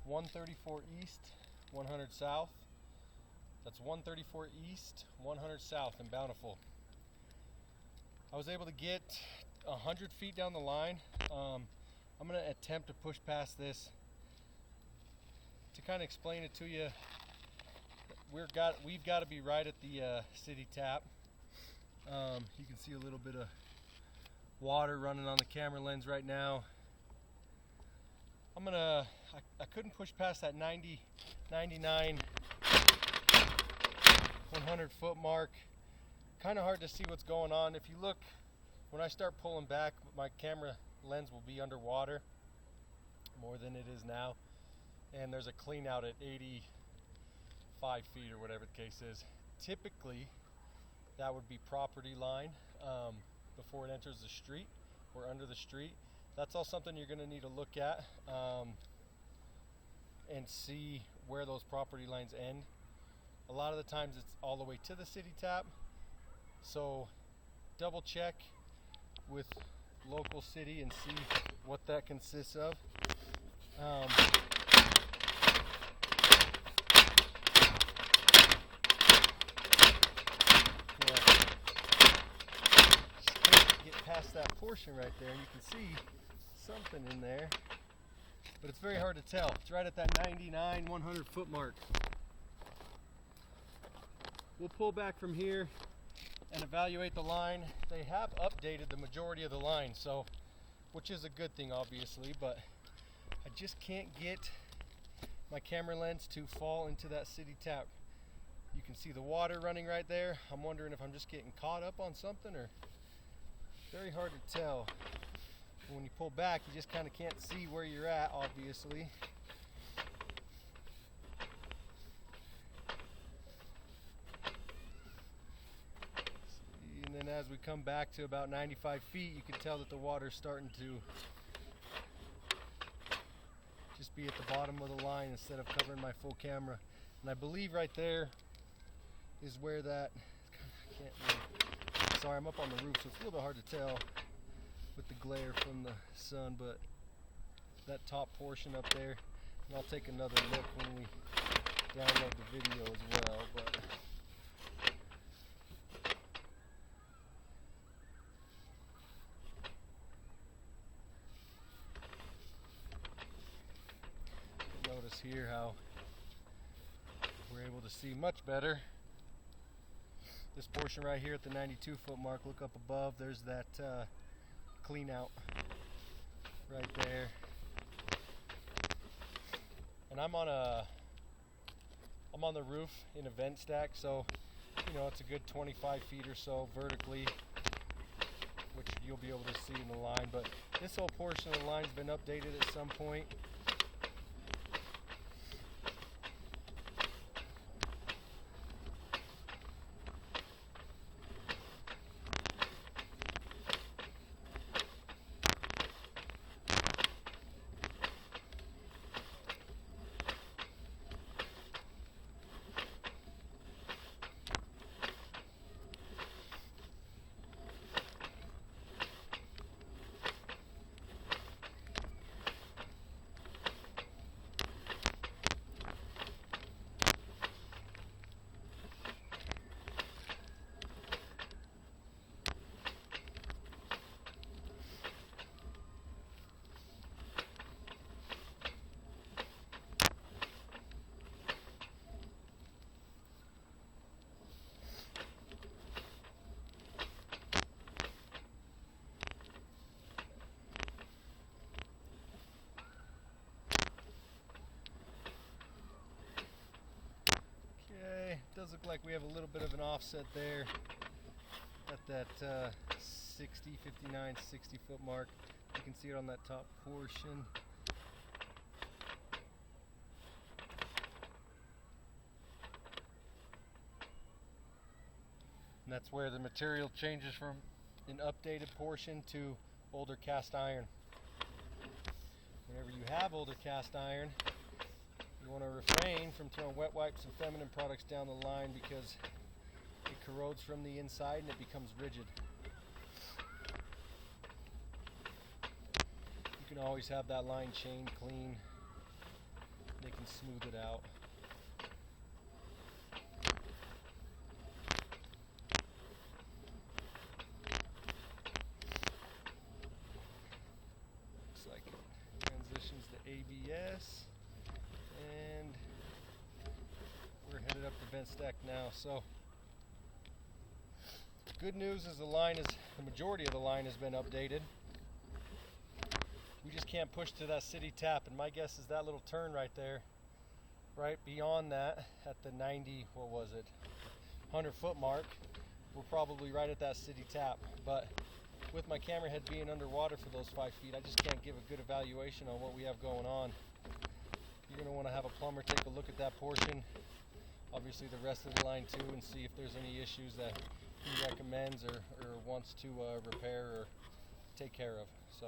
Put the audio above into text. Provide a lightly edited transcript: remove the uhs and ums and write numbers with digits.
134 east, 100 south. That's 134 east, 100 south in Bountiful. I was able to get 100 feet down the line. I'm going to attempt to push past this. To kind of explain it to you, we've got to be right at the city tap. You can see a little bit of water running on the camera lens right now. I couldn't push past that 90, 99, 100 foot mark. Kind of hard to see what's going on. If you look, when I start pulling back, my camera lens will be underwater more than it is now. And there's a clean out at 85 feet or whatever the case is. Typically, that would be property line before it enters the street or under the street. That's all something you're going to need to look at and see where those property lines end. A lot of the times it's all the way to the city tap, so double check with local city and see what that consists of. Past that portion right there, you can see something in there, but it's very hard to tell. It's right at that 99, 100 foot mark. We'll pull back from here and evaluate the line. They have updated the majority of the line, so, which is a good thing obviously, but I just can't get my camera lens to fall into that city tap. You can see the water running right there. I'm wondering if I'm just getting caught up on something, or very hard to tell. When you pull back, you just kind of can't see where you're at, obviously. And then as we come back to about 95 feet, you can tell that the water's starting to just be at the bottom of the line instead of covering my full camera. And I believe right there is where that, I can't really, sorry, I'm up on the roof, so it's a little bit hard to tell with the glare from the sun, but that top portion up there, and I'll take another look when we download the video as well. But notice here how we're able to see much better. This portion right here at the 92 foot mark, look up above, there's that clean out right there. And I'm on the roof in a vent stack, so you know it's a good 25 feet or so vertically, which you'll be able to see in the line. But this whole portion of the line's been updated at some point. Does look like we have a little bit of an offset there at that 60, 59, 60 foot mark. You can see it on that top portion. And that's where the material changes from an updated portion to older cast iron. Whenever you have older cast iron, you want to refrain from throwing wet wipes and feminine products down the line because it corrodes from the inside and it becomes rigid. You can always have that line chain clean. smooth it out. Looks like it transitions to ABS, and we're headed up the vent stack now. So good news is the majority of the line has been updated. We just can't push to that city tap, and my guess is that little turn right there, right beyond that, at the 100 foot mark, we're probably right at that city tap. But with my camera head being underwater for those 5 feet, I just can't give a good evaluation on what we have going on. You're going to want to have a plumber take a look at that portion, obviously the rest of the line too, and see if there's any issues that he recommends or wants to repair or take care of. So